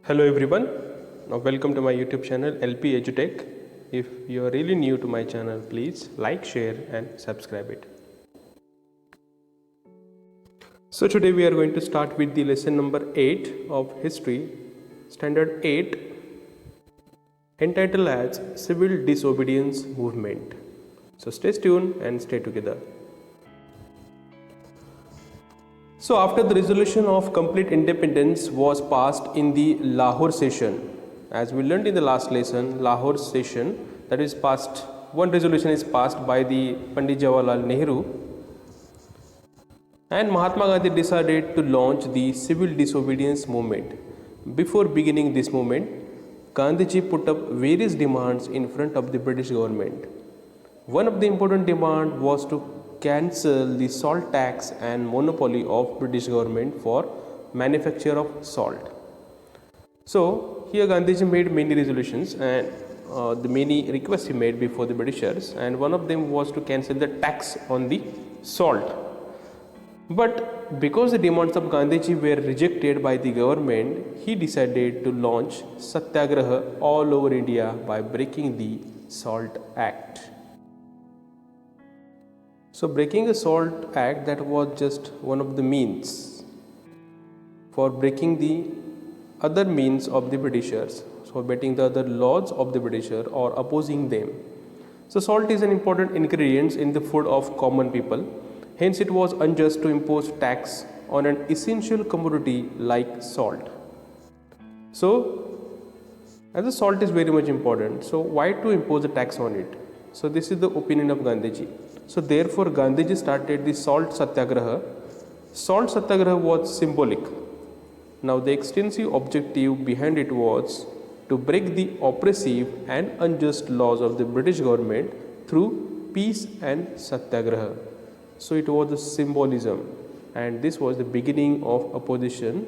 Hello everyone. Now welcome to my YouTube channel LP Edutech. If you are really new to my channel, please like, share and subscribe it. So today we are going to start with the lesson number 8 of history, standard 8, entitled as Civil Disobedience Movement. So stay tuned and stay together. So after the resolution of complete independence was passed in the Lahore session, as we learned in the last lesson, Lahore session, that is passed, one resolution is passed by the Pandit Jawaharlal Nehru, and Mahatma Gandhi decided to launch the civil disobedience movement. Before beginning this movement, Gandhiji put up various demands in front of the British government. One of the important demands was to cancel the salt tax and monopoly of British government for manufacture of salt. So here Gandhiji made many resolutions and the many requests he made before the Britishers, and one of them was to cancel the tax on the salt. But because the demands of Gandhiji were rejected by the government, he decided to launch Satyagraha all over India by breaking the Salt Act. So breaking the Salt Act, that was just one of the means for breaking the other means of the Britishers, so breaking the other laws of the Britisher or opposing them. So salt is an important ingredient in the food of common people. Hence it was unjust to impose tax on an essential commodity like salt. So as the salt is very much important, so why to impose a tax on it? So this is the opinion of Gandhiji. So therefore Gandhiji started the salt satyagraha. Salt satyagraha was symbolic. Now the extensive objective behind it was to break the oppressive and unjust laws of the British government through peace and satyagraha. So it was the symbolism, and this was the beginning of opposition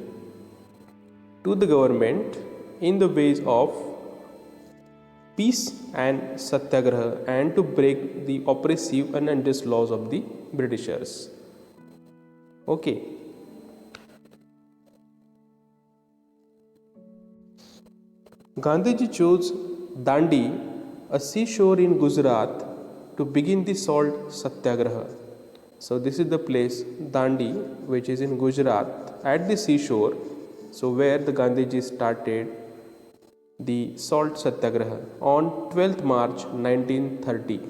to the government in the ways of peace and satyagraha, and to break the oppressive and unjust laws of the Britishers. Okay. Gandhiji chose Dandi, a seashore in Gujarat, to begin the salt satyagraha. So this is the place Dandi, which is in Gujarat, at the seashore, so where the Gandhiji started the salt satyagraha on 12th March 1930.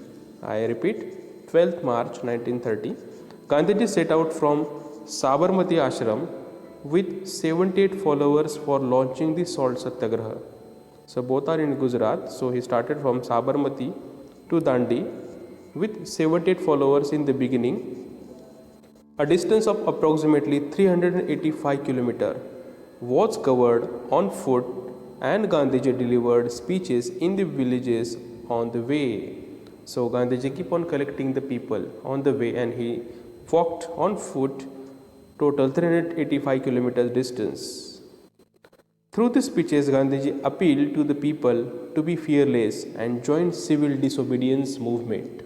I repeat, 12th March 1930. Gandhiji set out from Sabarmati Ashram with 78 followers for launching the salt satyagraha. So both are in Gujarat. So he started from Sabarmati to Dandi with 78 followers in the beginning. A distance of approximately 385 km was covered on foot, and Gandhiji delivered speeches in the villages on the way. So Gandhiji keep on collecting the people on the way, and he walked on foot total 385 km distance. Through the speeches, Gandhiji appealed to the people to be fearless and join civil disobedience movement.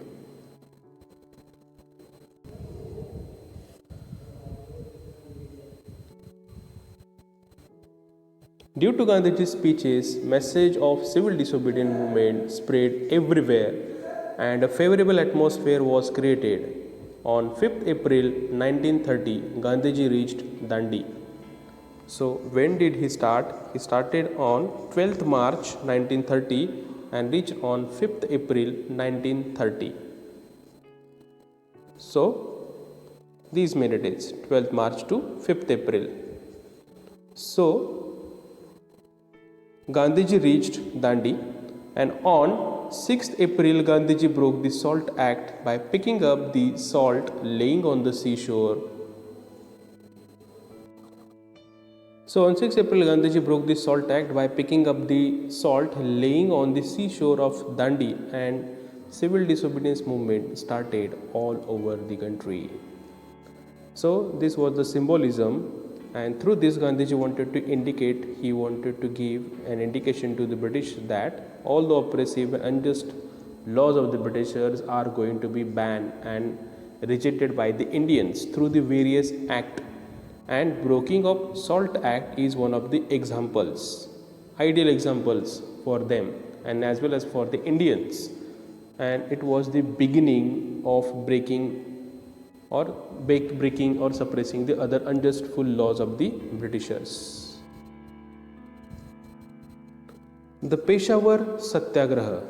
Due to Gandhiji's speeches, message of civil disobedience movement spread everywhere, and a favorable atmosphere was created. On 5th April 1930, Gandhiji reached Dandi. So when did he start? He started on 12th March 1930 and reached on 5th April 1930. So these many days, 12th March to 5th April. So Gandhiji reached Dandi, and on 6th April Gandhiji broke the Salt Act by picking up the salt laying on the seashore. So on 6th April Gandhiji broke the Salt Act by picking up the salt laying on the seashore of Dandi, and civil disobedience movement started all over the country. So this was the symbolism, and through this Gandhiji wanted to indicate, he wanted to give an indication to the British that all the oppressive and unjust laws of the Britishers are going to be banned and rejected by the Indians through the various acts and breaking of Salt Act is one of the examples, ideal examples for them and as well as for the Indians, and it was the beginning of breaking or breaking or suppressing the other unjustful laws of the Britishers. The Peshawar Satyagraha.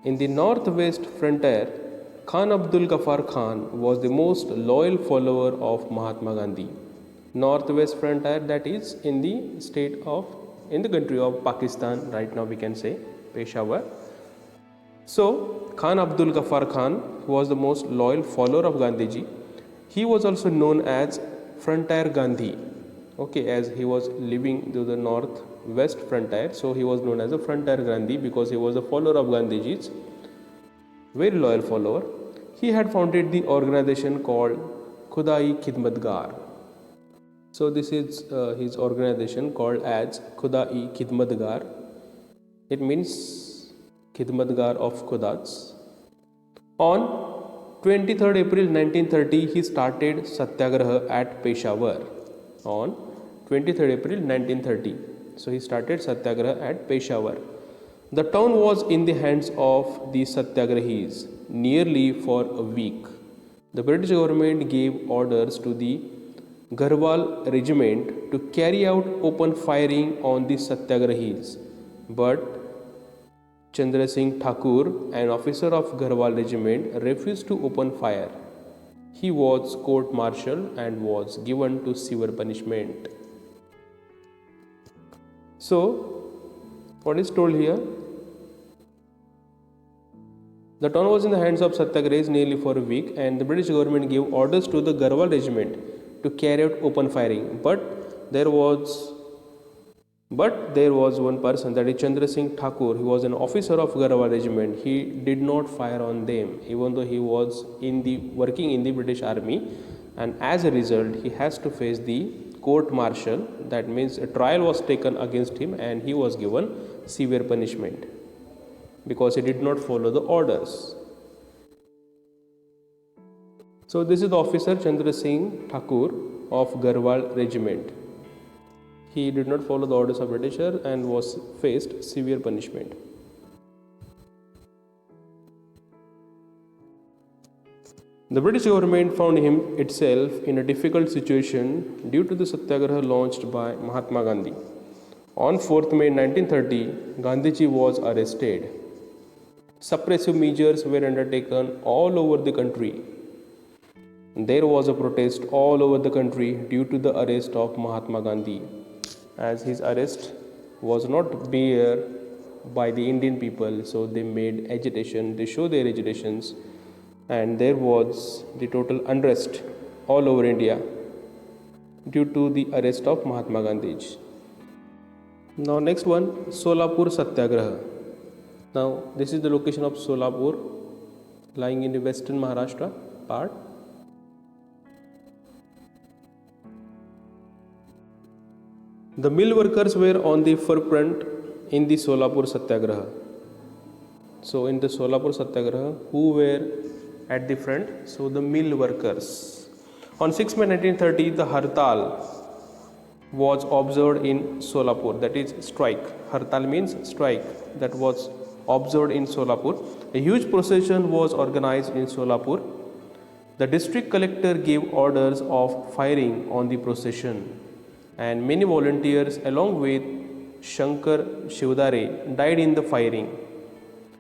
In the northwest frontier, Khan Abdul Ghaffar Khan was the most loyal follower of Mahatma Gandhi. Northwest frontier, that is in the in the country of Pakistan, right now we can say Peshawar. So Khan Abdul Ghaffar Khan was the most loyal follower of Gandhiji. He was also known as Frontier Gandhi, okay, as he was living to the northwest frontier, so he was known as a Frontier Gandhi because he was a follower of Gandhiji's, very loyal follower. He had founded the organization called Khudai Khidmatgar. So this is his organization called as Khudai Khidmatgar. It means Khidmatgar of Khudats. On 23rd April 1930, he started Satyagraha at Peshawar. On 23rd April 1930, so he started Satyagraha at Peshawar. The town was in the hands of the Satyagrahis nearly for a week. The British government gave orders to the Garhwal regiment to carry out open firing on the Satyagrahis, but Chandra Singh Thakur, an officer of Garhwal regiment, refused to open fire. He was court-martialed and was given to severe punishment. So, what is told here? The town was in the hands of Satyagrahis nearly for a week, and the British government gave orders to the Garhwal regiment to carry out open firing. But there was one person, that is Chandra Singh Thakur. He was an officer of Garhwal regiment. He did not fire on them, even though he was working in the British army, and as a result, he has to face the court-martial. That means a trial was taken against him, and he was given severe punishment because he did not follow the orders. So this is the officer Chandra Singh Thakur of Garhwal regiment. He did not follow the orders of Britisher and was faced severe punishment. The British government found itself in a difficult situation due to the Satyagraha launched by Mahatma Gandhi. On 4th May 1930, Gandhiji was arrested. Suppressive measures were undertaken all over the country. There was a protest all over the country due to the arrest of Mahatma Gandhi, as his arrest was not bare by the Indian people, so they made agitation, they showed their agitations, and there was the total unrest all over India due to the arrest of Mahatma Gandhi. Now next one, Solapur Satyagraha. Now this is the location of Solapur, lying in the western Maharashtra part. The mill workers were on the forefront in the Solapur Satyagraha. So in the Solapur Satyagraha, who were at the front? So the mill workers. On 6 May 1930, the Hartal was observed in Solapur, that is strike. Hartal means strike, that was observed in Solapur. A huge procession was organized in Solapur. The district collector gave orders of firing on the procession, and many volunteers along with Shankar Shivdare died in the firing.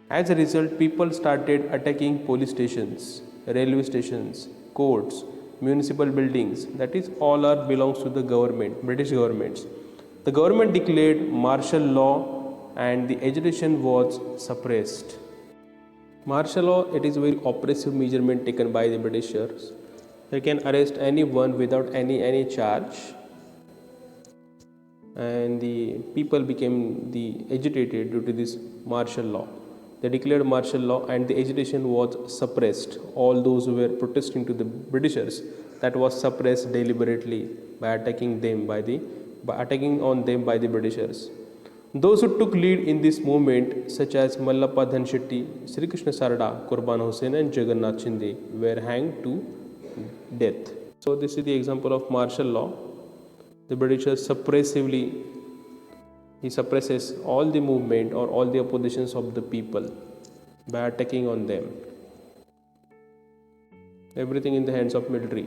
As a result, people started attacking police stations, railway stations, courts, municipal buildings, that is all are belongs to the government, British governments. The government declared martial law and the agitation was suppressed. Martial law, it is a very oppressive measurement taken by the Britishers. They can arrest anyone without any charge, and the people became agitated due to this martial law. They declared martial law and the agitation was suppressed. All those who were protesting to the Britishers, that was suppressed deliberately by attacking on them by the Britishers. Those who took lead in this movement, such as Mallappa Dhanshetty, Sri Krishna Sarda, Qurban Hussain and Jagannath Shinde, were hanged to death. So this is the example of martial law. The Britishers he suppresses all the movement or all the oppositions of the people by attacking on them. Everything in the hands of military.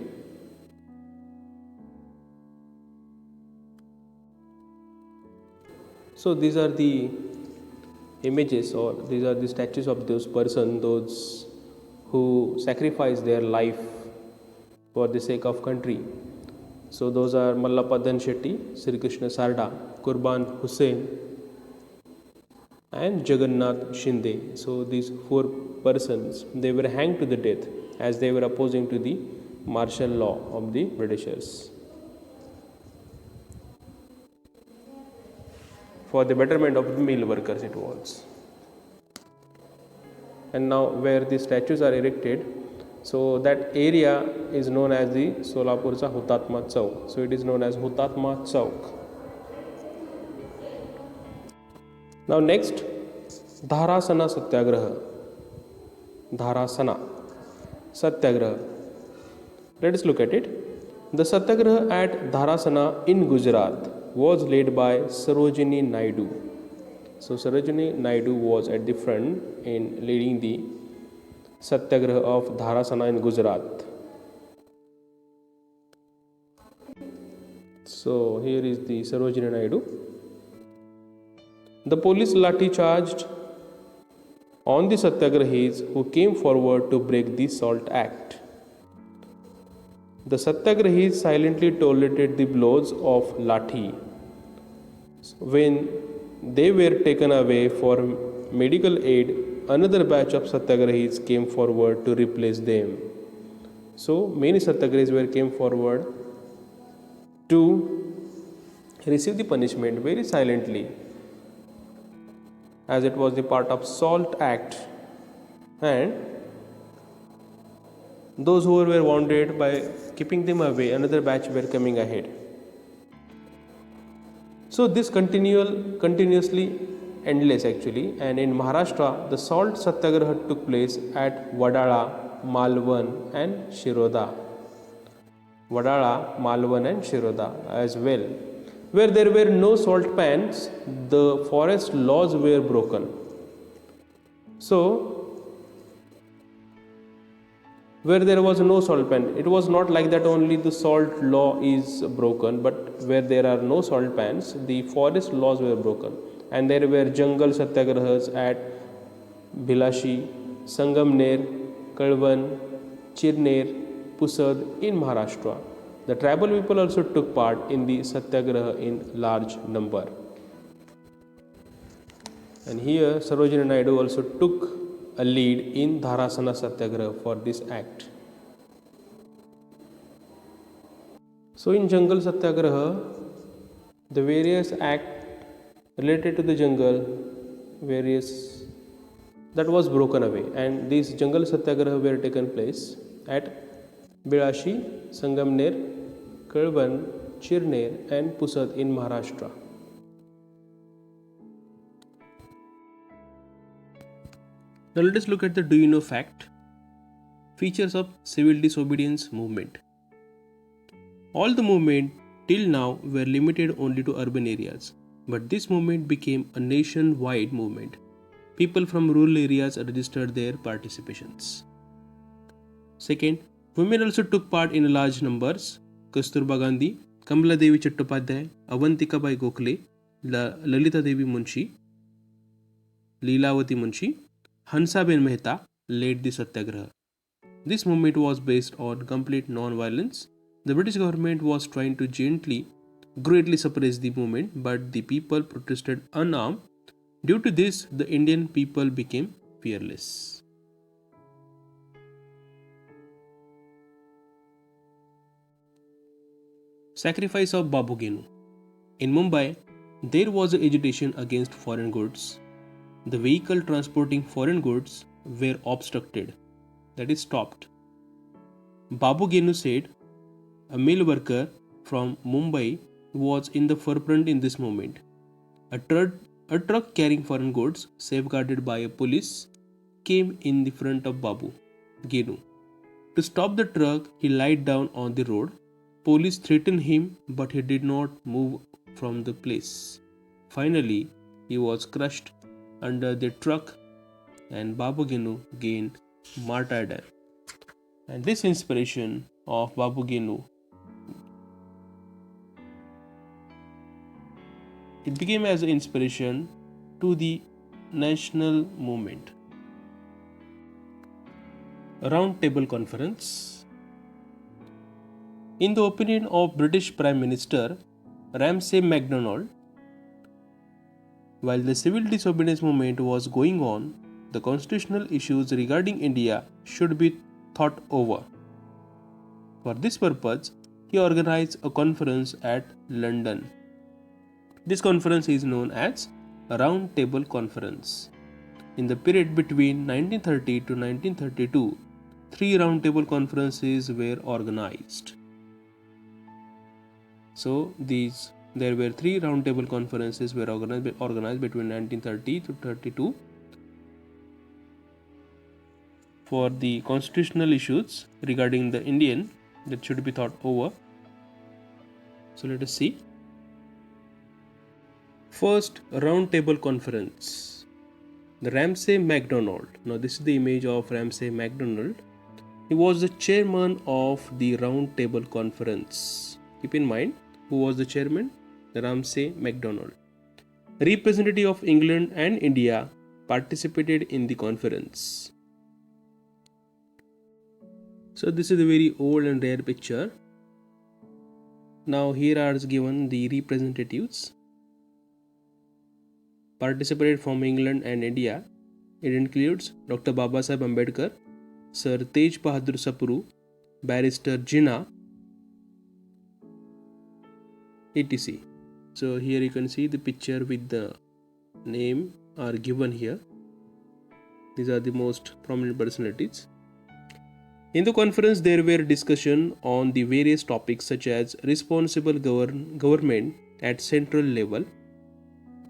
So these are the images, or these are the statues of those persons, those who sacrifice their life for the sake of country. So those are Mallappa Dhanshetty, Sri Krishna Sarda, Qurban Hussain, and Jagannath Shinde. So these four persons, they were hanged to the death as they were opposing to the martial law of the Britishers. For the betterment of the mill workers it was. And now where the statues are erected, so that area is known as the Solapurcha Hutatma Chowk. So it is known as Hutatma Chowk. Now next, Dharasana Satyagraha. Dharasana Satyagraha. Let us look at it. The Satyagraha at Dharasana in Gujarat was led by Sarojini Naidu. So Sarojini Naidu was at the front in leading the Satyagraha of Dharasana in Gujarat. So here is the Sarojini Naidu. The police lathi charged on the Satyagrahis who came forward to break the SALT Act. The Satyagrahis silently tolerated the blows of lathi. When they were taken away for medical aid, another batch of Satyagrahis came forward to replace them. So many Satyagrahis came forward to receive the punishment very silently, as it was the part of SALT Act, and those who were wounded, by keeping them away, another batch were coming ahead. So this continuously endless actually, and in Maharashtra the SALT Satyagraha took place at Wadala, Malvan and Shiroda. Wadala, Malvan and Shiroda as well. Where there were no salt pans, the forest laws were broken. So where there was no salt pan, it was not like that only the salt law is broken, but where there are no salt pans, the forest laws were broken. And there were jungle satyagrahas at Bhilashi, Sangamner, Kalwan, Chirner, Pusad in Maharashtra. The tribal people also took part in the satyagraha in large number. And here Sarojini Naidu also took a lead in Dharasana Satyagraha for this act. So in Jungle Satyagraha, the various acts related to the jungle, that was broken away, and these Jungle Satyagraha were taken place at Bilashi, Sangamner, Kalwan, Chirner and Pusad in Maharashtra. Now let us look at the Do You Know fact. Features of civil disobedience movement. All the movement till now were limited only to urban areas, but this movement became a nationwide movement. People from rural areas registered their participations. Second, women also took part in large numbers. Kasturba Gandhi, Kamala Devi Chattopadhyay, Avantika Bai Gokhale, Lalita Devi Munshi, Leelavati Munshi, Hansa Ben Mehta led the Satyagraha. This movement was based on complete non-violence. The British government was trying to greatly suppress the movement, but the people protested unarmed. Due to this, the Indian people became fearless. Sacrifice of Babu Genu. In Mumbai, there was an agitation against foreign goods. The vehicle transporting foreign goods were obstructed, that is stopped. Babu Genu said a mill worker from Mumbai was in the forefront in this movement. A truck carrying foreign goods, safeguarded by a police, came in the front of Babu Genu To stop the truck, he lied down on the road. Police threatened him, but he did not move from the place. Finally, he was crushed under the truck and Babu Genu gained martyrdom. And this inspiration of Babu Genu, it became as an inspiration to the national movement. Round Table Conference. In the opinion of British Prime Minister Ramsay MacDonald, while the civil disobedience movement was going on, the constitutional issues regarding India should be thought over. For this purpose, he organized a conference at London. This conference is known as Round Table Conference. In the period between 1930 to 1932, 3 roundtable conferences were organized. So there were 3 roundtable conferences were organized between 1930 to 32 for the constitutional issues regarding the Indian that should be thought over. So let us see. First roundtable conference. The Ramsay MacDonald. Now this is the image of Ramsay MacDonald. He was the chairman of the Round Table Conference. Keep in mind, who was the chairman? Ramsay MacDonald. Representative of England and India participated in the conference. So this is a very old and rare picture. Now here are given the representatives participated from England and India. It includes Dr. Babasaheb Ambedkar, Sir Tej Bahadur Sapru, Barrister Jinnah, etc. So here you can see the picture with the name are given here. These are the most prominent personalities. In the conference, there were discussion on the various topics such as responsible government at central level,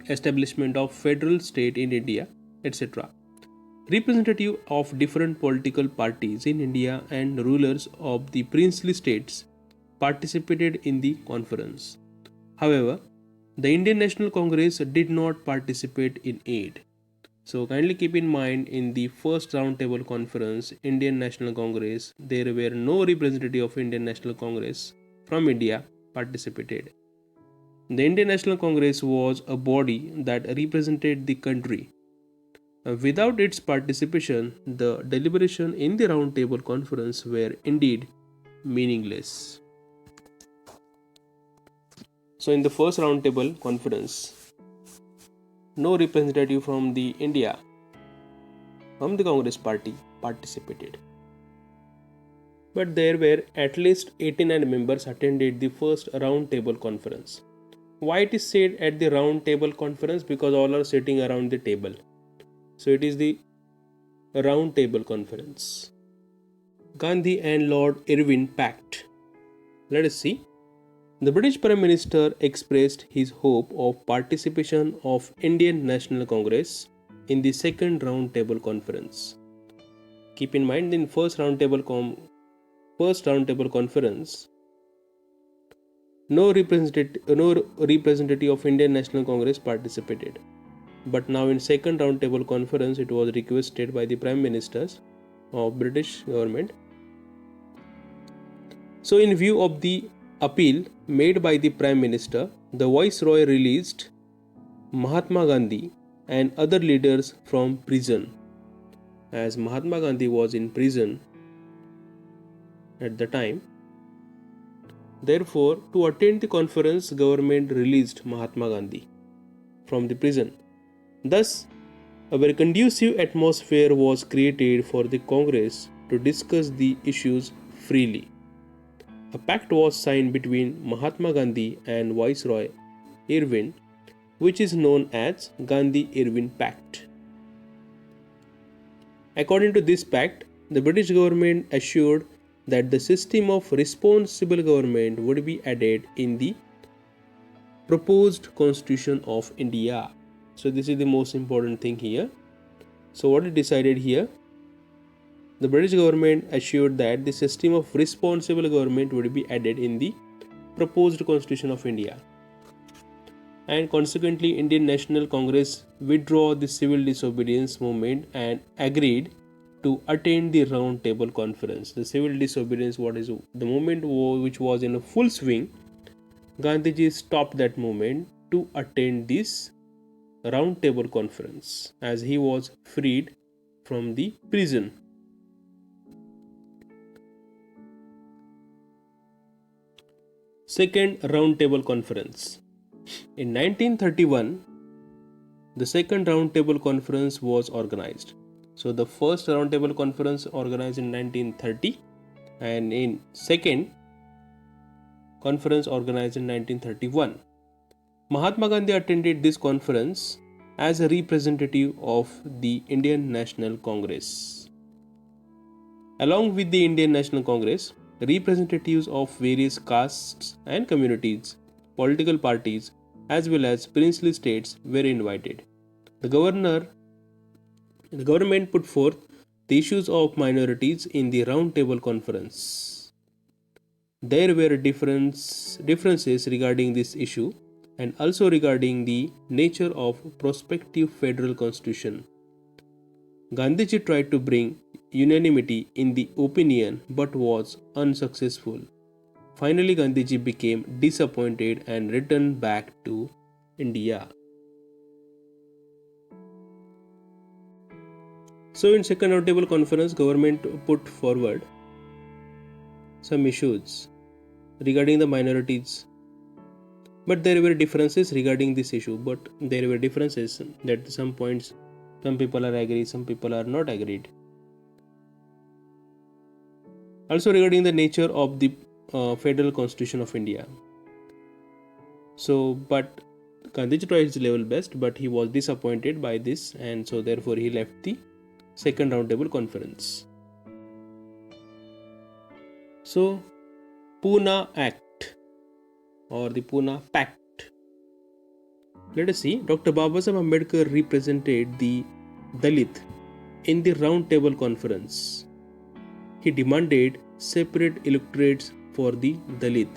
establishment of federal state in India, etc. Representative of different political parties in India and rulers of the princely states participated in the conference. However, the Indian National Congress did not participate in it. So kindly keep in mind, in the first roundtable conference, Indian National Congress, there were no representative of Indian National Congress from India participated. The Indian National Congress was a body that represented the country. Without its participation, the deliberation in the roundtable conference were indeed meaningless. So in the first roundtable conference, no representative from the India, from the Congress party participated. But there were at least 89 members attended the first roundtable conference. Why it is said at the roundtable conference? Because all are sitting around the table. So it is the roundtable conference. Gandhi and Lord Irwin Pact. Let us see. The British Prime Minister expressed his hope of participation of Indian National Congress in the second roundtable conference. Keep in mind, in first roundtable conference, no representative of Indian National Congress participated. But now in second roundtable conference, it was requested by the Prime Ministers of British government. So in view of the appeal made by the Prime Minister, the Viceroy released Mahatma Gandhi and other leaders from prison. As Mahatma Gandhi was in prison at the time, therefore, to attend the conference, government released Mahatma Gandhi from the prison. Thus, a very conducive atmosphere was created for the Congress to discuss the issues freely. A pact was signed between Mahatma Gandhi and Viceroy Irwin, which is known as Gandhi-Irwin Pact. According to this pact, the British government assured that the system of responsible government would be added in the proposed Constitution of India. So this is the most important thing here. So what is decided here? the British government assured that the system of responsible government would be added in the proposed Constitution of India. And consequently, Indian National Congress withdrew the civil disobedience movement and agreed to attend the round table conference. The civil disobedience, what is the movement which was in a full swing, Gandhiji stopped that movement to attend this round table conference as he was freed from the prison. Second round table conference. In 1931, the second round table conference was organized. So the first round table conference organized in 1930 and in second conference organized in 1931. Mahatma Gandhi attended this conference as a representative of the Indian National Congress. Along with the Indian National Congress, representatives of various castes and communities, political parties, as well as princely states were invited. The government put forth the issues of minorities in the round table conference. There were differences regarding this issue and also regarding the nature of prospective federal constitution. Gandhiji tried to bring unanimity in the opinion but was unsuccessful. Finally, Gandhiji became disappointed and returned back to India. So, in second roundtable conference, government put forward some issues regarding the minorities, but there were differences regarding this issue. But there were differences that some points, some people are agree, some people are not agreed. Also regarding the nature of the Federal Constitution of India. So, but Gandhiji tried his level best, but he was disappointed by this, and so therefore he left the second roundtable conference. So, Pune Act or the Pune Pact. Let us see. Dr. Babasaheb Ambedkar represented the Dalit in the round table conference. He demanded separate electorates for the Dalit.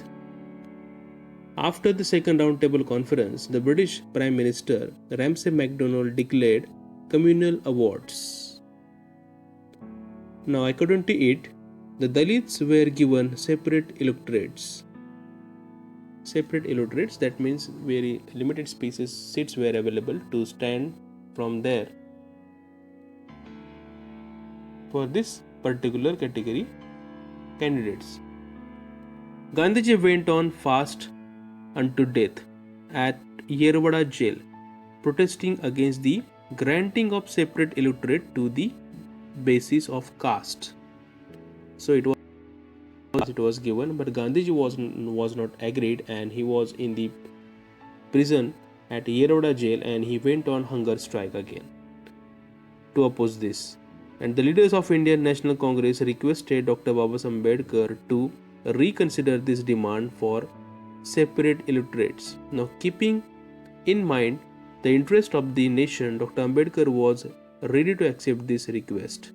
After the second roundtable conference, the British Prime Minister Ramsay MacDonald declared communal awards. Now, according to it, the Dalits were given separate electorates. Separate electorates, that means very limited spaces, seats were available to stand from there for this particular category candidates. Gandhiji went on fast unto death at Yerwada jail, protesting against the granting of separate electorate to the basis of caste. So it was given, but Gandhiji was not agreed, and he was in the prison at Yerwada jail, and he went on hunger strike again to oppose this. And the leaders of Indian National Congress requested Dr. Babasaheb Ambedkar to reconsider this demand for separate electorates. Now, keeping in mind the interest of the nation, Dr. Ambedkar was ready to accept this request.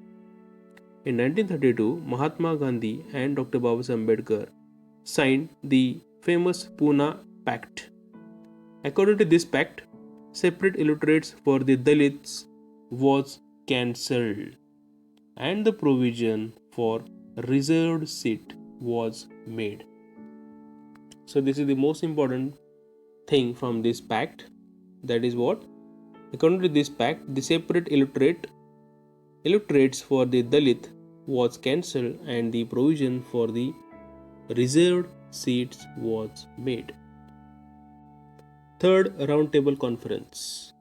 In 1932, Mahatma Gandhi and Dr. Babasaheb Ambedkar signed the famous Pune Pact. According to this pact, separate electorates for the Dalits was cancelled, and the provision for reserved seat was made. So this is the most important thing from this pact. That is what? According to this pact, the separate electorates for the Dalit was cancelled and the provision for the reserved seats was made. Third Roundtable Conference.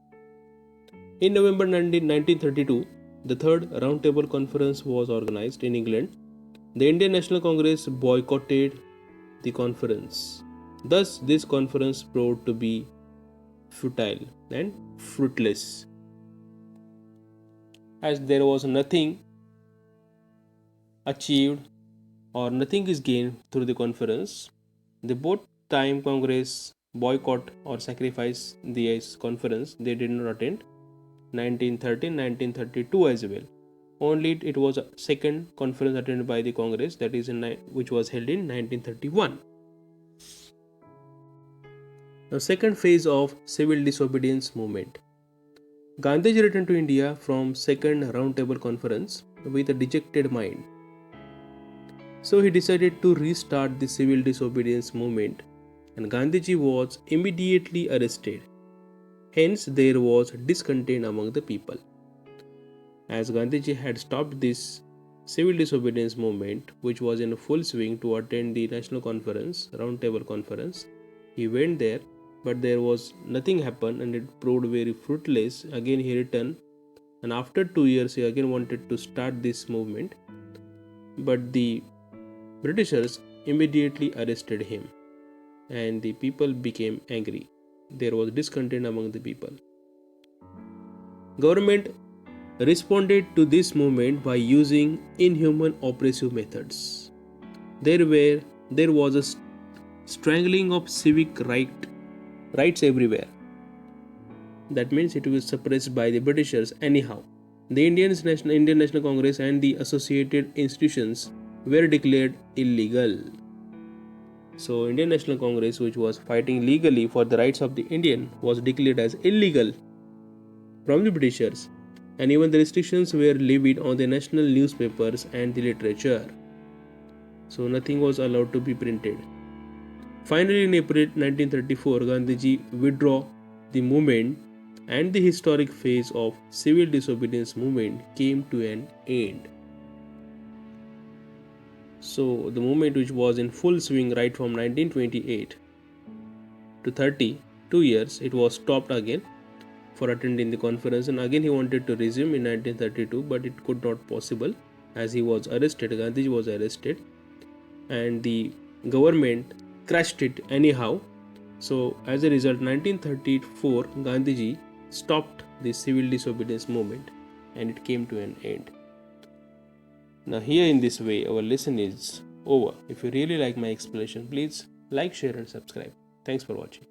In November 1932, the Third Roundtable Conference was organized in England. The Indian National Congress boycotted the conference. Thus, this conference proved to be futile and fruitless, as there was nothing achieved or nothing is gained through the conference. The both time Congress boycott or sacrifice the conference, they did not attend 1913, 1932 as well. Only it was a second conference attended by the Congress, that is which was held in 1931. The second phase of civil disobedience movement. Gandhiji returned to India from second roundtable conference with a dejected mind. So he decided to restart the civil disobedience movement, and Gandhiji was immediately arrested. Hence there was discontent among the people. As Gandhiji had stopped this civil disobedience movement, which was in full swing to attend the national conference, roundtable conference, he went there, but there was nothing happened and it proved very fruitless. Again he returned, and after 2 years he again wanted to start this movement, but the Britishers immediately arrested him and the people became angry. There was discontent among the people. Government responded to this movement by using inhuman oppressive methods. There was a strangling of civic rights everywhere. That means it was suppressed by the Britishers anyhow. The Indian National Congress and the associated institutions were declared illegal. So Indian National Congress, which was fighting legally for the rights of the Indian, was declared as illegal from the Britishers, and even the restrictions were levied on the national newspapers and the literature. So nothing was allowed to be printed. Finally, in April 1934, Gandhiji withdrew the movement and the historic phase of civil disobedience movement came to an end. So the movement, which was in full swing right from 1928 to 32 years, it was stopped again for attending the conference, and again he wanted to resume in 1932, but it could not possible as he was arrested. Gandhiji was arrested and the government crushed it anyhow. So as a result, 1934 Gandhiji stopped the civil disobedience movement and it came to an end. Now here in this way our lesson is over. If you really like my explanation, please like, share and subscribe. Thanks for watching.